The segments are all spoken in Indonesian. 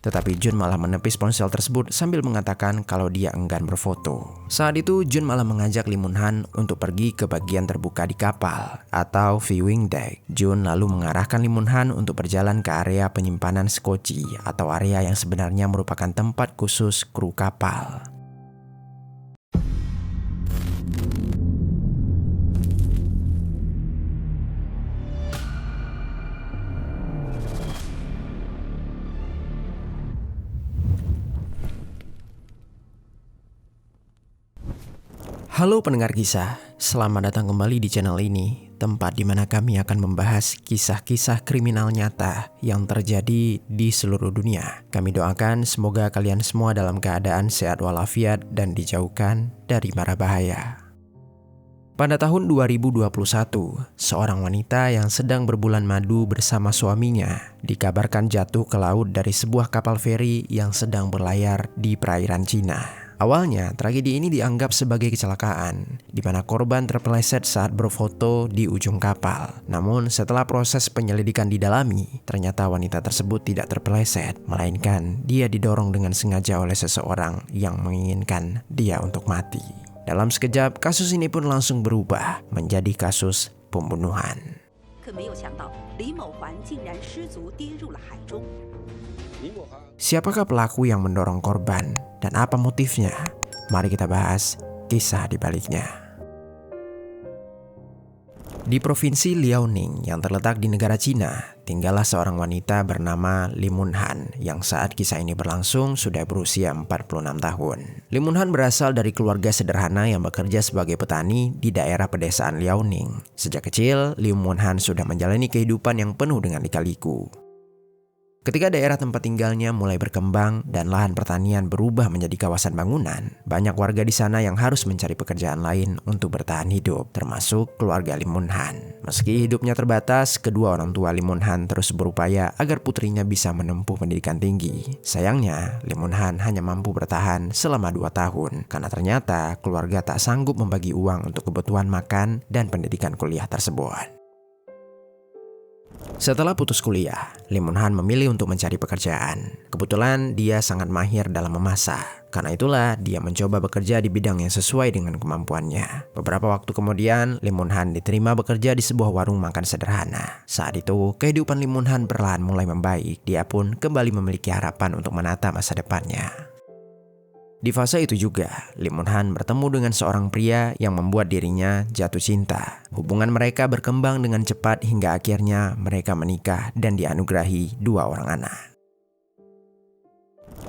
Tetapi Jun malah menepis ponsel tersebut sambil mengatakan kalau dia enggan berfoto. Saat itu Jun malah mengajak Lee Mun Han untuk pergi ke bagian terbuka di kapal atau viewing deck. Jun lalu mengarahkan Lee Mun Han untuk berjalan ke area penyimpanan skoci atau area yang sebenarnya merupakan tempat khusus kru kapal. Halo pendengar kisah, selamat datang kembali di channel ini, tempat di mana kami akan membahas kisah-kisah kriminal nyata yang terjadi di seluruh dunia. Kami doakan semoga kalian semua dalam keadaan sehat walafiat dan dijauhkan dari mara bahaya. Pada tahun 2021, seorang wanita yang sedang berbulan madu bersama suaminya dikabarkan jatuh ke laut dari sebuah kapal feri yang sedang berlayar di perairan Cina. Awalnya, tragedi ini dianggap sebagai kecelakaan, di mana korban terpeleset saat berfoto di ujung kapal. Namun, setelah proses penyelidikan didalami, ternyata wanita tersebut tidak terpeleset, melainkan dia didorong dengan sengaja oleh seseorang yang menginginkan dia untuk mati. Dalam sekejap, kasus ini pun langsung berubah menjadi kasus pembunuhan. Siapakah pelaku yang mendorong korban dan apa motifnya? Mari kita bahas kisah di baliknya. Di provinsi Liaoning yang terletak di negara Cina, tinggallah seorang wanita bernama Lee Mun Han yang saat kisah ini berlangsung sudah berusia 46 tahun. Lee Mun Han berasal dari keluarga sederhana yang bekerja sebagai petani di daerah pedesaan Liaoning. Sejak kecil, Lee Mun Han sudah menjalani kehidupan yang penuh dengan lika-liku. Ketika daerah tempat tinggalnya mulai berkembang dan lahan pertanian berubah menjadi kawasan bangunan, banyak warga di sana yang harus mencari pekerjaan lain untuk bertahan hidup, termasuk keluarga Lee Mun Han. Meski hidupnya terbatas, kedua orang tua Lee Mun Han terus berupaya agar putrinya bisa menempuh pendidikan tinggi. Sayangnya, Lee Mun Han hanya mampu bertahan selama 2 tahun, karena ternyata keluarga tak sanggup membagi uang untuk kebutuhan makan dan pendidikan kuliah tersebut. Setelah putus kuliah, Lee Mun Han memilih untuk mencari pekerjaan. Kebetulan dia sangat mahir dalam memasak. Karena itulah dia mencoba bekerja di bidang yang sesuai dengan kemampuannya. Beberapa waktu kemudian, Lee Mun Han diterima bekerja di sebuah warung makan sederhana. Saat itu, kehidupan Lee Mun Han perlahan mulai membaik. Dia pun kembali memiliki harapan untuk menata masa depannya. Di fase itu juga, Lee Mun Han bertemu dengan seorang pria yang membuat dirinya jatuh cinta. Hubungan mereka berkembang dengan cepat hingga akhirnya mereka menikah dan dianugerahi 2 orang anak.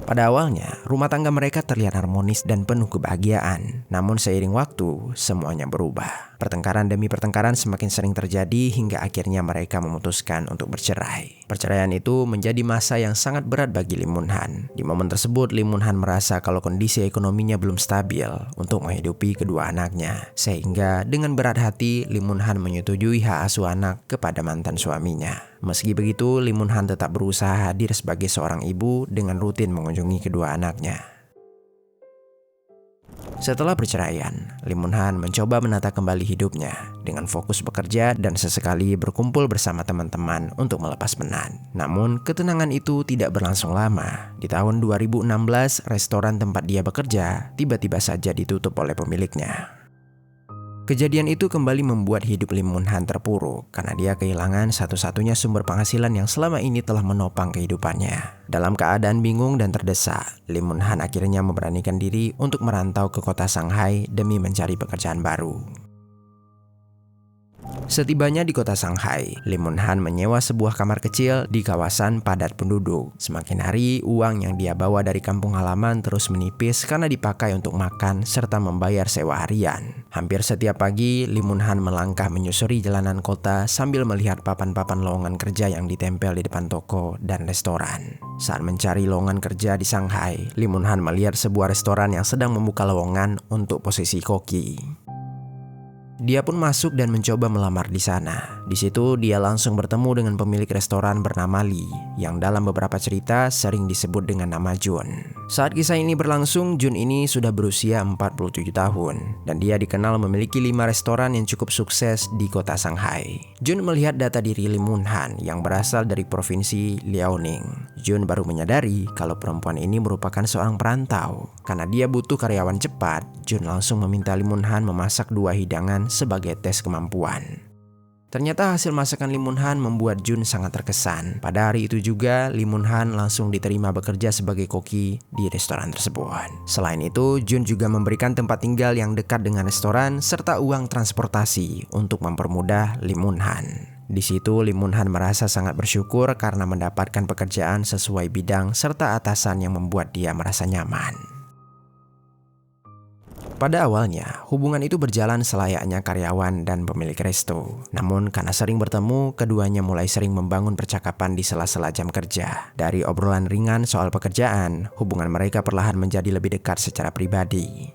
Pada awalnya, rumah tangga mereka terlihat harmonis dan penuh kebahagiaan. Namun seiring waktu, semuanya berubah. Pertengkaran demi pertengkaran semakin sering terjadi hingga akhirnya mereka memutuskan untuk bercerai. Perceraian itu menjadi masa yang sangat berat bagi Lee Mun Han. Di momen tersebut, Lee Mun Han merasa kalau kondisi ekonominya belum stabil untuk menghidupi kedua anaknya. Sehingga dengan berat hati, Lee Mun Han menyetujui hak asuh anak kepada mantan suaminya. Meski begitu, Lee Mun Han tetap berusaha hadir sebagai seorang ibu dengan rutin mengunjungi kedua anaknya. Setelah perceraian, Lee Mun Han mencoba menata kembali hidupnya dengan fokus bekerja dan sesekali berkumpul bersama teman-teman untuk melepas penat. Namun, ketenangan itu tidak berlangsung lama. Di tahun 2016, restoran tempat dia bekerja tiba-tiba saja ditutup oleh pemiliknya. Kejadian itu kembali membuat hidup Lee Mun Han terpuruk karena dia kehilangan satu-satunya sumber penghasilan yang selama ini telah menopang kehidupannya. Dalam keadaan bingung dan terdesak, Lee Mun Han akhirnya memberanikan diri untuk merantau ke kota Shanghai demi mencari pekerjaan baru. Setibanya di kota Shanghai, Lee Mun Han menyewa sebuah kamar kecil di kawasan padat penduduk. Semakin hari, uang yang dia bawa dari kampung halaman terus menipis karena dipakai untuk makan serta membayar sewa harian. Hampir setiap pagi, Lee Mun Han melangkah menyusuri jalanan kota sambil melihat papan-papan lowongan kerja yang ditempel di depan toko dan restoran. Saat mencari lowongan kerja di Shanghai, Lee Mun Han melihat sebuah restoran yang sedang membuka lowongan untuk posisi koki. Dia pun masuk dan mencoba melamar di sana. Di situ dia langsung bertemu dengan pemilik restoran bernama Lee, yang dalam beberapa cerita sering disebut dengan nama Jun. Saat kisah ini berlangsung, Jun ini sudah berusia 47 tahun dan dia dikenal memiliki 5 restoran yang cukup sukses di kota Shanghai. Jun melihat data diri Lee Mun-han yang berasal dari provinsi Liaoning. Jun baru menyadari kalau perempuan ini merupakan seorang perantau. Karena dia butuh karyawan cepat, Jun langsung meminta Lee Mun-han memasak 2 hidangan sebagai tes kemampuan. Ternyata hasil masakan Lee Mun-han membuat Jun sangat terkesan. Pada hari itu juga, Lee Mun-han langsung diterima bekerja sebagai koki di restoran tersebut. Selain itu, Jun juga memberikan tempat tinggal yang dekat dengan restoran serta uang transportasi untuk mempermudah Lee Mun-han. Di situ Lee Mun-han merasa sangat bersyukur karena mendapatkan pekerjaan sesuai bidang serta atasan yang membuat dia merasa nyaman. Pada awalnya, hubungan itu berjalan selayaknya karyawan dan pemilik resto. Namun karena sering bertemu, keduanya mulai sering membangun percakapan di sela-sela jam kerja. Dari obrolan ringan soal pekerjaan, hubungan mereka perlahan menjadi lebih dekat secara pribadi.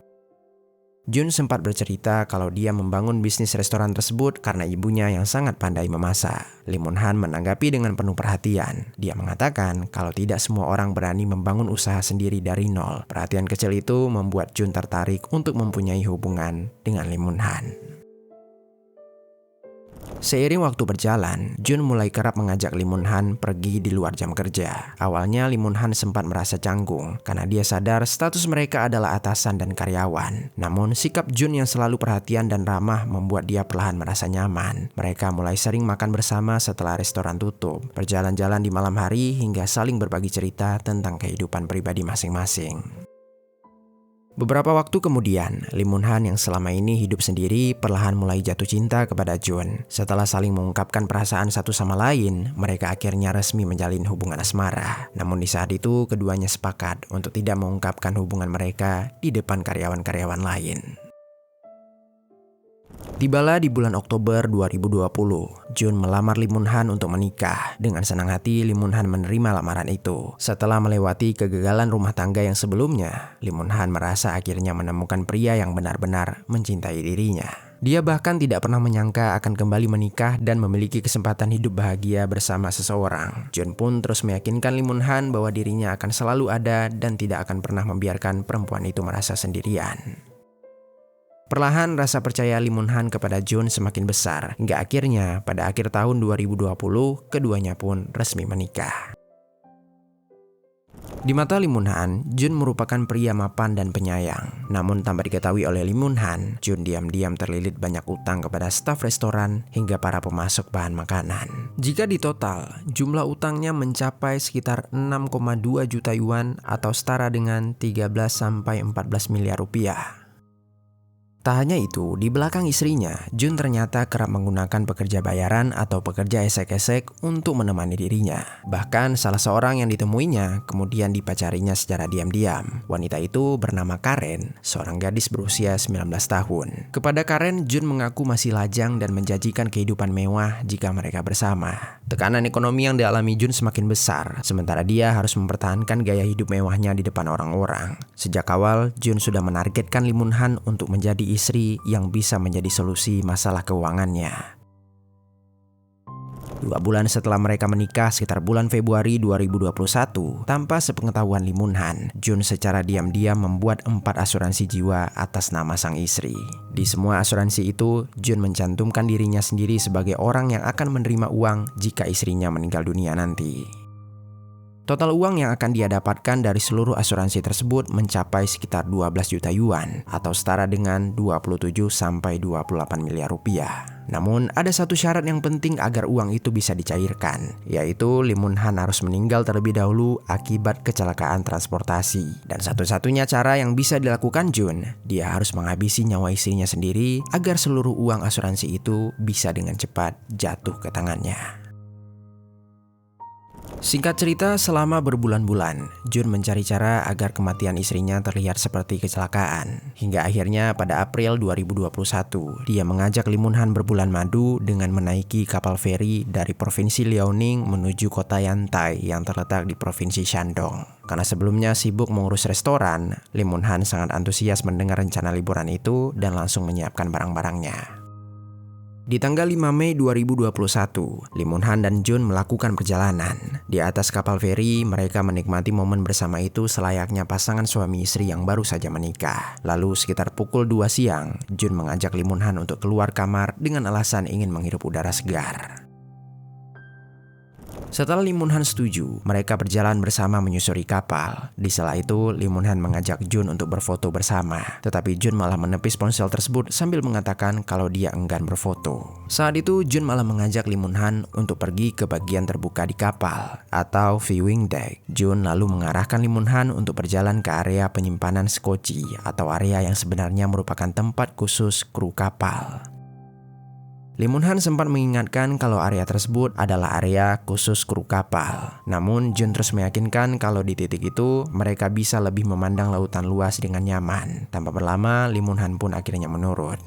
Jun sempat bercerita kalau dia membangun bisnis restoran tersebut karena ibunya yang sangat pandai memasak. Lee Mun-han menanggapi dengan penuh perhatian. Dia mengatakan kalau tidak semua orang berani membangun usaha sendiri dari nol. Perhatian kecil itu membuat Jun tertarik untuk mempunyai hubungan dengan Lee Mun-han. Seiring waktu berjalan, Jun mulai kerap mengajak Lee Mun-han pergi di luar jam kerja. Awalnya Lee Mun-han sempat merasa canggung karena dia sadar status mereka adalah atasan dan karyawan. Namun sikap Jun yang selalu perhatian dan ramah membuat dia perlahan merasa nyaman. Mereka mulai sering makan bersama setelah restoran tutup, berjalan-jalan di malam hari hingga saling berbagi cerita tentang kehidupan pribadi masing-masing. Beberapa waktu kemudian, Lee Mun-han yang selama ini hidup sendiri perlahan mulai jatuh cinta kepada Jun. Setelah saling mengungkapkan perasaan satu sama lain, mereka akhirnya resmi menjalin hubungan asmara. Namun di saat itu, keduanya sepakat untuk tidak mengungkapkan hubungan mereka di depan karyawan-karyawan lain. Tibalah di bulan Oktober 2020, Jun melamar Lee Mun-han untuk menikah. Dengan senang hati, Lee Mun-han menerima lamaran itu. Setelah melewati kegagalan rumah tangga yang sebelumnya, Lee Mun-han merasa akhirnya menemukan pria yang benar-benar mencintai dirinya. Dia bahkan tidak pernah menyangka akan kembali menikah dan memiliki kesempatan hidup bahagia bersama seseorang. Jun pun terus meyakinkan Lee Mun-han bahwa dirinya akan selalu ada dan tidak akan pernah membiarkan perempuan itu merasa sendirian. Perlahan rasa percaya Lee Mun-han kepada Jun semakin besar, hingga akhirnya pada akhir tahun 2020, keduanya pun resmi menikah. Di mata Lee Mun-han, Jun merupakan pria mapan dan penyayang. Namun tanpa diketahui oleh Lee Mun-han, Jun diam-diam terlilit banyak utang kepada staf restoran hingga para pemasok bahan makanan. Jika ditotal, jumlah utangnya mencapai sekitar 6,2 juta yuan atau setara dengan 13-14 miliar rupiah. Tak hanya itu, di belakang istrinya, Jun ternyata kerap menggunakan pekerja bayaran atau pekerja esek-esek untuk menemani dirinya. Bahkan salah seorang yang ditemuinya kemudian dipacarinya secara diam-diam. Wanita itu bernama Karen, seorang gadis berusia 19 tahun. Kepada Karen, Jun mengaku masih lajang dan menjanjikan kehidupan mewah jika mereka bersama. Tekanan ekonomi yang dialami Jun semakin besar, sementara dia harus mempertahankan gaya hidup mewahnya di depan orang-orang. Sejak awal, Jun sudah menargetkan Lee Mun-han untuk menjadi istri yang bisa menjadi solusi masalah keuangannya. 2 bulan setelah mereka menikah sekitar bulan Februari 2021, tanpa sepengetahuan Lee Mun-han, Jun secara diam-diam membuat 4 asuransi jiwa atas nama sang istri. Di semua asuransi itu, Jun mencantumkan dirinya sendiri sebagai orang yang akan menerima uang jika istrinya meninggal dunia nanti. Total uang yang akan dia dapatkan dari seluruh asuransi tersebut mencapai sekitar 12 juta yuan atau setara dengan 27-28 miliar rupiah. Namun ada satu syarat yang penting agar uang itu bisa dicairkan, yaitu Lee Mun-han harus meninggal terlebih dahulu akibat kecelakaan transportasi. Dan satu-satunya cara yang bisa dilakukan Jun, dia harus menghabisi nyawa istrinya sendiri agar seluruh uang asuransi itu bisa dengan cepat jatuh ke tangannya. Singkat cerita, selama berbulan-bulan, Jun mencari cara agar kematian istrinya terlihat seperti kecelakaan. Hingga akhirnya pada April 2021, dia mengajak Lee Mun-han berbulan madu dengan menaiki kapal feri dari Provinsi Liaoning menuju kota Yantai yang terletak di Provinsi Shandong. Karena sebelumnya sibuk mengurus restoran, Lee Mun-han sangat antusias mendengar rencana liburan itu dan langsung menyiapkan barang-barangnya. Di tanggal 5 Mei 2021, Lee Moon-han dan Jun melakukan perjalanan. Di atas kapal feri, mereka menikmati momen bersama itu selayaknya pasangan suami istri yang baru saja menikah. Lalu sekitar pukul 2 siang, Jun mengajak Lee Moon-han untuk keluar kamar dengan alasan ingin menghirup udara segar. Setelah Lee Moon-han setuju, mereka berjalan bersama menyusuri kapal. Di sela itu, Lee Moon-han mengajak Jun untuk berfoto bersama. Tetapi Jun malah menepis ponsel tersebut sambil mengatakan kalau dia enggan berfoto. Saat itu, Jun malah mengajak Lee Moon-han untuk pergi ke bagian terbuka di kapal atau viewing deck. Jun lalu mengarahkan Lee Moon-han untuk berjalan ke area penyimpanan skoci atau area yang sebenarnya merupakan tempat khusus kru kapal. Lee Moon-han sempat mengingatkan kalau area tersebut adalah area khusus kru kapal. Namun Jun terus meyakinkan kalau di titik itu mereka bisa lebih memandang lautan luas dengan nyaman. Tanpa berlama, Lee Moon-han pun akhirnya menurut.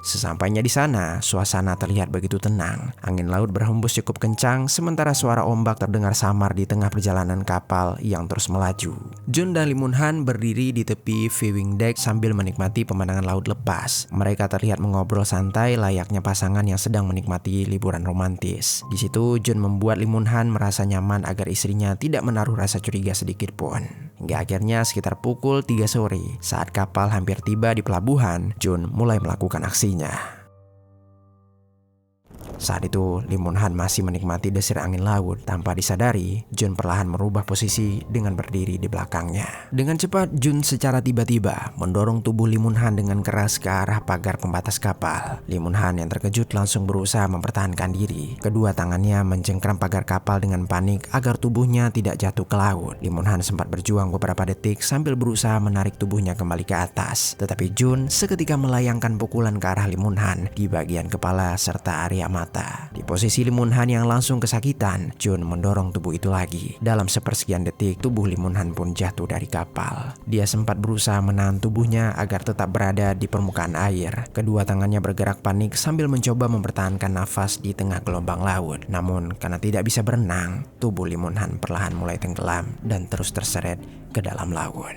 Sesampainya di sana, suasana terlihat begitu tenang. Angin laut berhembus cukup kencang, sementara suara ombak terdengar samar di tengah perjalanan kapal yang terus melaju. Jun dan Lee Moon-han berdiri di tepi viewing deck sambil menikmati pemandangan laut lepas. Mereka terlihat mengobrol santai layaknya pasangan yang sedang menikmati liburan romantis. Di situ, Jun membuat Lee Moon-han merasa nyaman agar istrinya tidak menaruh rasa curiga sedikit pun. Hingga akhirnya sekitar pukul 3 sore, saat kapal hampir tiba di pelabuhan, Jun mulai melakukan aksinya. Saat itu, Lee Moon-han masih menikmati desir angin laut. Tanpa disadari, Jun perlahan merubah posisi dengan berdiri di belakangnya. Dengan cepat, Jun secara tiba-tiba mendorong tubuh Lee Moon-han dengan keras ke arah pagar pembatas kapal. Lee Moon-han yang terkejut langsung berusaha mempertahankan diri. Kedua tangannya mencengkram pagar kapal dengan panik agar tubuhnya tidak jatuh ke laut. Lee Moon-han sempat berjuang beberapa detik sambil berusaha menarik tubuhnya kembali ke atas. Tetapi Jun seketika melayangkan pukulan ke arah Lee Moon-han di bagian kepala serta area mata. Di posisi Lee Moon-han yang langsung kesakitan, Jun mendorong tubuh itu lagi. Dalam sepersekian detik, tubuh Lee Moon-han pun jatuh dari kapal. Dia sempat berusaha menahan tubuhnya agar tetap berada di permukaan air. Kedua tangannya bergerak panik sambil mencoba mempertahankan nafas di tengah gelombang laut. Namun, karena tidak bisa berenang, tubuh Lee Moon-han perlahan mulai tenggelam dan terus terseret ke dalam laut.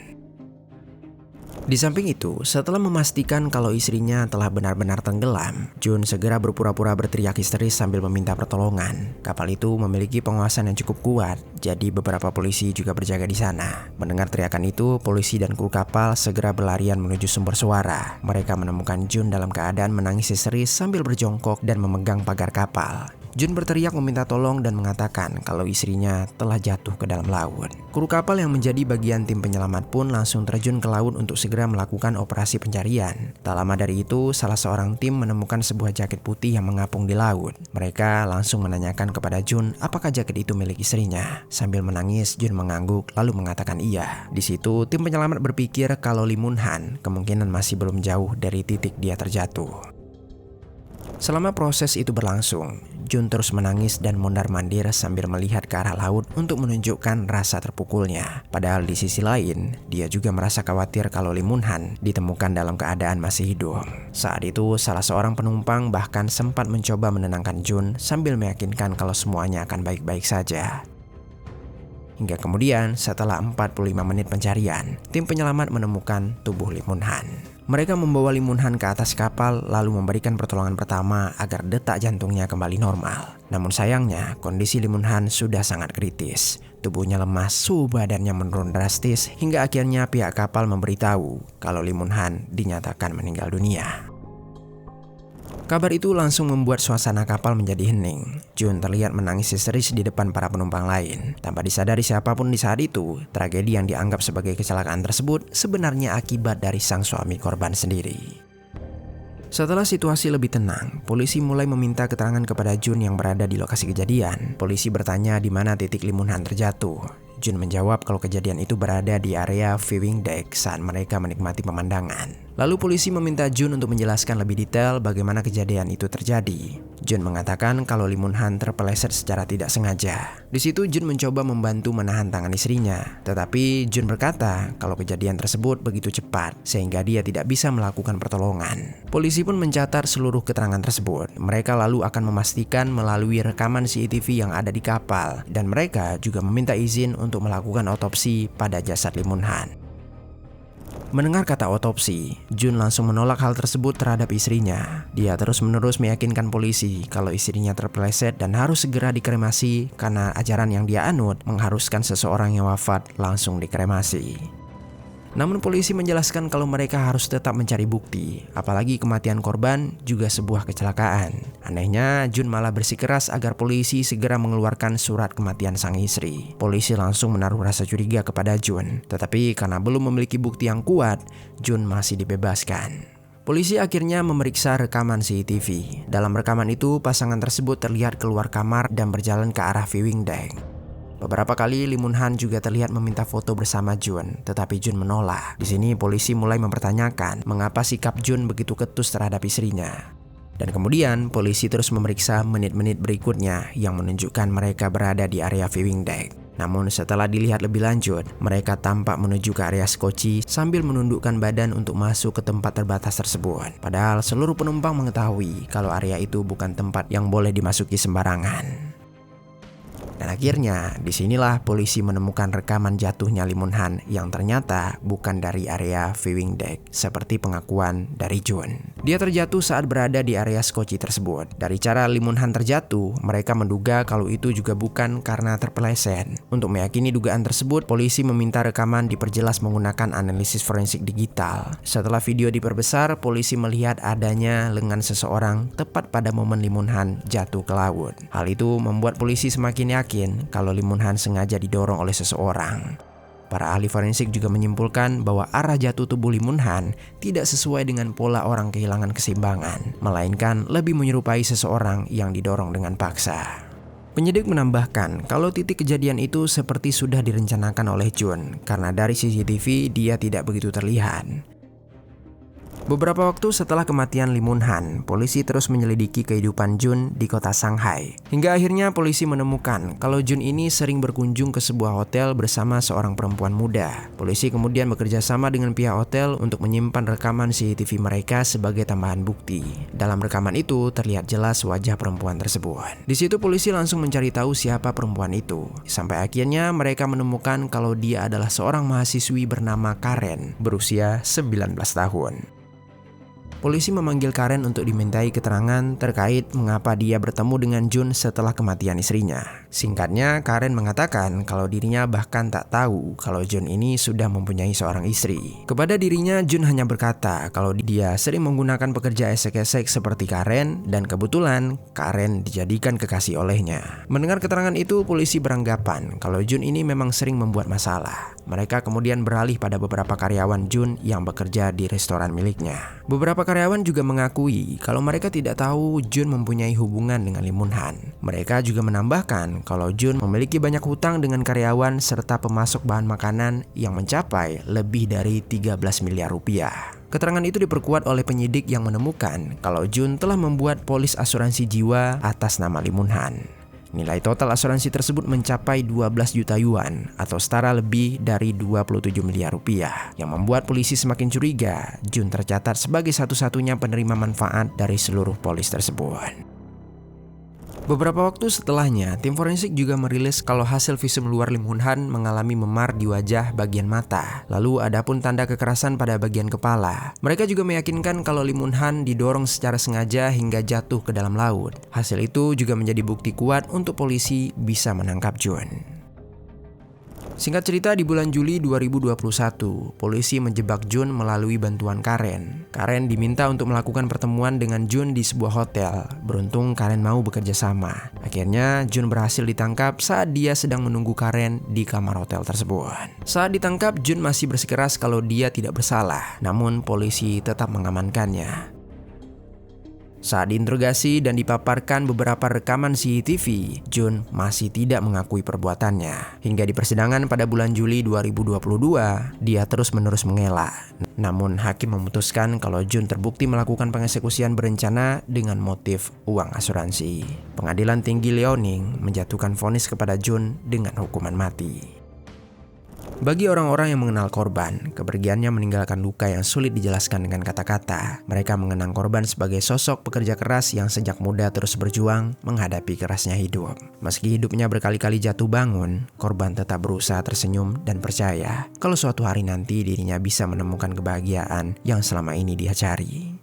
Di samping itu, setelah memastikan kalau istrinya telah benar-benar tenggelam, Jun segera berpura-pura berteriak histeris sambil meminta pertolongan. Kapal itu memiliki pengawasan yang cukup kuat, jadi beberapa polisi juga berjaga di sana. Mendengar teriakan itu, polisi dan kru kapal segera berlarian menuju sumber suara. Mereka menemukan Jun dalam keadaan menangis histeris sambil berjongkok dan memegang pagar kapal. Jun berteriak meminta tolong dan mengatakan kalau istrinya telah jatuh ke dalam laut. Kru kapal yang menjadi bagian tim penyelamat pun langsung terjun ke laut untuk segera melakukan operasi pencarian. Tak lama dari itu, salah seorang tim menemukan sebuah jaket putih yang mengapung di laut. Mereka langsung menanyakan kepada Jun apakah jaket itu milik istrinya. Sambil menangis, Jun mengangguk lalu mengatakan iya. Di situ, tim penyelamat berpikir kalau Lee Moon-han kemungkinan masih belum jauh dari titik dia terjatuh. Selama proses itu berlangsung, Jun terus menangis dan mondar-mandir sambil melihat ke arah laut untuk menunjukkan rasa terpukulnya. Padahal di sisi lain, dia juga merasa khawatir kalau Lee Moon-han ditemukan dalam keadaan masih hidup. Saat itu, salah seorang penumpang bahkan sempat mencoba menenangkan Jun sambil meyakinkan kalau semuanya akan baik-baik saja. Hingga kemudian, setelah 45 menit pencarian, tim penyelamat menemukan tubuh Lee Moon-han. Mereka membawa Lee Moon-han ke atas kapal lalu memberikan pertolongan pertama agar detak jantungnya kembali normal. Namun sayangnya, kondisi Lee Moon-han sudah sangat kritis. Tubuhnya lemas, suhu badannya menurun drastis hingga akhirnya pihak kapal memberitahu kalau Lee Moon-han dinyatakan meninggal dunia. Kabar itu langsung membuat suasana kapal menjadi hening. Jun terlihat menangis histeris di depan para penumpang lain. Tanpa disadari siapapun di saat itu, tragedi yang dianggap sebagai kecelakaan tersebut sebenarnya akibat dari sang suami korban sendiri. Setelah situasi lebih tenang, polisi mulai meminta keterangan kepada Jun yang berada di lokasi kejadian. Polisi bertanya di mana titik Lee Moon-han terjatuh. Jun menjawab kalau kejadian itu berada di area viewing deck saat mereka menikmati pemandangan. Lalu polisi meminta Jun untuk menjelaskan lebih detail bagaimana kejadian itu terjadi. Jun mengatakan kalau Lee Moon-han terpeleset secara tidak sengaja. Di situ Jun mencoba membantu menahan tangan istrinya, tetapi Jun berkata kalau kejadian tersebut begitu cepat sehingga dia tidak bisa melakukan pertolongan. Polisi pun mencatat seluruh keterangan tersebut. Mereka lalu akan memastikan melalui rekaman CCTV yang ada di kapal dan mereka juga meminta izin untuk melakukan otopsi pada jasad Lee Moon-han. Mendengar kata otopsi, Jun langsung menolak hal tersebut terhadap istrinya. Dia terus-menerus meyakinkan polisi kalau istrinya terpeleset dan harus segera dikremasi karena ajaran yang dia anut mengharuskan seseorang yang wafat langsung dikremasi. Namun polisi menjelaskan kalau mereka harus tetap mencari bukti, apalagi kematian korban juga sebuah kecelakaan. Anehnya, Jun malah bersikeras agar polisi segera mengeluarkan surat kematian sang istri. Polisi langsung menaruh rasa curiga kepada Jun, tetapi karena belum memiliki bukti yang kuat, Jun masih dibebaskan. Polisi akhirnya memeriksa rekaman CCTV. Dalam rekaman itu, pasangan tersebut terlihat keluar kamar dan berjalan ke arah viewing deck. Beberapa kali Lee Mun Han juga terlihat meminta foto bersama Jun, tetapi Jun menolak. Di sini polisi mulai mempertanyakan mengapa sikap Jun begitu ketus terhadap istrinya. Dan kemudian polisi terus memeriksa menit-menit berikutnya yang menunjukkan mereka berada di area viewing deck. Namun setelah dilihat lebih lanjut, mereka tampak menuju ke area skoci sambil menundukkan badan untuk masuk ke tempat terbatas tersebut. Padahal seluruh penumpang mengetahui kalau area itu bukan tempat yang boleh dimasuki sembarangan. Dan akhirnya, disinilah polisi menemukan rekaman jatuhnya Lee Mun Han yang ternyata bukan dari area viewing deck, seperti pengakuan dari Jun. Dia terjatuh saat berada di area skoci tersebut. Dari cara Lee Mun Han terjatuh, mereka menduga kalau itu juga bukan karena terpeleset. Untuk meyakini dugaan tersebut, polisi meminta rekaman diperjelas menggunakan analisis forensik digital. Setelah video diperbesar, polisi melihat adanya lengan seseorang tepat pada momen Lee Mun Han jatuh ke laut. Hal itu membuat polisi semakin yakin kalau Lee Mun Han sengaja didorong oleh seseorang. Para ahli forensik juga menyimpulkan bahwa arah jatuh tubuh Lee Mun Han tidak sesuai dengan pola orang kehilangan keseimbangan, melainkan lebih menyerupai seseorang yang didorong dengan paksa. Penyidik menambahkan kalau titik kejadian itu seperti sudah direncanakan oleh Jun, karena dari CCTV dia tidak begitu terlihat. Beberapa waktu setelah kematian Lee Mun Han, polisi terus menyelidiki kehidupan Jun di kota Shanghai. Hingga akhirnya polisi menemukan kalau Jun ini sering berkunjung ke sebuah hotel bersama seorang perempuan muda. Polisi kemudian bekerja sama dengan pihak hotel untuk menyimpan rekaman CCTV mereka sebagai tambahan bukti. Dalam rekaman itu terlihat jelas wajah perempuan tersebut. Di situ polisi langsung mencari tahu siapa perempuan itu. Sampai akhirnya mereka menemukan kalau dia adalah seorang mahasiswi bernama Karen, berusia 19 tahun. Polisi memanggil Karen untuk dimintai keterangan terkait mengapa dia bertemu dengan Jun setelah kematian istrinya. Singkatnya, Karen mengatakan kalau dirinya bahkan tak tahu kalau Jun ini sudah mempunyai seorang istri. Kepada dirinya, Jun hanya berkata kalau dia sering menggunakan pekerja esek-esek seperti Karen dan kebetulan Karen dijadikan kekasih olehnya. Mendengar keterangan itu, polisi beranggapan kalau Jun ini memang sering membuat masalah. Mereka kemudian beralih pada beberapa karyawan Jun yang bekerja di restoran miliknya. Beberapa karyawan juga mengakui kalau mereka tidak tahu Jun mempunyai hubungan dengan Lee Mun Han. Mereka juga menambahkan kalau Jun memiliki banyak hutang dengan karyawan serta pemasok bahan makanan yang mencapai lebih dari 13 miliar rupiah. Keterangan itu diperkuat oleh penyidik yang menemukan kalau Jun telah membuat polis asuransi jiwa atas nama Lee Mun Han. Nilai total asuransi tersebut mencapai 12 juta yuan atau setara lebih dari 27 miliar rupiah yang membuat polisi semakin curiga Jun tercatat sebagai satu-satunya penerima manfaat dari seluruh polis tersebut. Beberapa waktu setelahnya, tim forensik juga merilis kalau hasil visum luar Lee Mun Han mengalami memar di wajah bagian mata. Lalu ada pun tanda kekerasan pada bagian kepala. Mereka juga meyakinkan kalau Lee Mun Han didorong secara sengaja hingga jatuh ke dalam laut. Hasil itu juga menjadi bukti kuat untuk polisi bisa menangkap Jun. Singkat cerita, di bulan Juli 2021, polisi menjebak Jun melalui bantuan Karen. Karen diminta untuk melakukan pertemuan dengan Jun di sebuah hotel. Beruntung Karen mau bekerja sama. Akhirnya Jun berhasil ditangkap saat dia sedang menunggu Karen di kamar hotel tersebut. Saat ditangkap, Jun masih bersikeras kalau dia tidak bersalah. Namun polisi tetap mengamankannya. Saat diinterogasi dan dipaparkan beberapa rekaman CCTV, Jun masih tidak mengakui perbuatannya. Hingga di persidangan pada bulan Juli 2022, dia terus-menerus mengelak. Namun hakim memutuskan kalau Jun terbukti melakukan pengeksekusian berencana dengan motif uang asuransi. Pengadilan Tinggi Liaoning menjatuhkan vonis kepada Jun dengan hukuman mati. Bagi orang-orang yang mengenal korban, kepergiannya meninggalkan luka yang sulit dijelaskan dengan kata-kata. Mereka mengenang korban sebagai sosok pekerja keras yang sejak muda terus berjuang menghadapi kerasnya hidup. Meski hidupnya berkali-kali jatuh bangun, korban tetap berusaha tersenyum dan percaya kalau suatu hari nanti dirinya bisa menemukan kebahagiaan yang selama ini dia cari.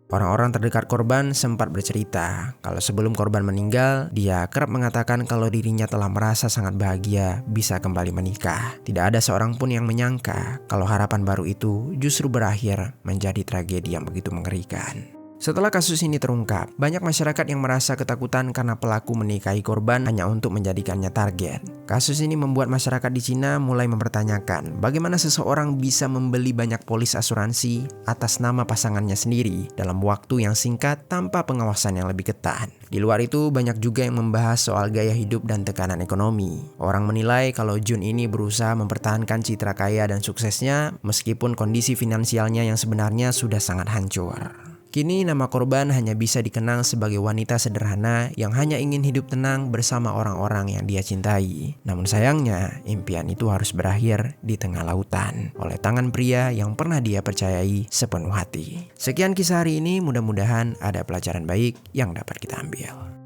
Orang-orang terdekat korban sempat bercerita kalau sebelum korban meninggal, dia kerap mengatakan kalau dirinya telah merasa sangat bahagia bisa kembali menikah. Tidak ada seorang pun yang menyangka kalau harapan baru itu justru berakhir menjadi tragedi yang begitu mengerikan. Setelah kasus ini terungkap, banyak masyarakat yang merasa ketakutan karena pelaku menikahi korban hanya untuk menjadikannya target. Kasus ini membuat masyarakat di Cina mulai mempertanyakan bagaimana seseorang bisa membeli banyak polis asuransi atas nama pasangannya sendiri dalam waktu yang singkat tanpa pengawasan yang lebih ketat. Di luar itu, banyak juga yang membahas soal gaya hidup dan tekanan ekonomi. Orang menilai kalau Jun ini berusaha mempertahankan citra kaya dan suksesnya meskipun kondisi finansialnya yang sebenarnya sudah sangat hancur. Kini nama korban hanya bisa dikenang sebagai wanita sederhana yang hanya ingin hidup tenang bersama orang-orang yang dia cintai. Namun sayangnya, impian itu harus berakhir di tengah lautan oleh tangan pria yang pernah dia percayai sepenuh hati. Sekian kisah hari ini, mudah-mudahan ada pelajaran baik yang dapat kita ambil.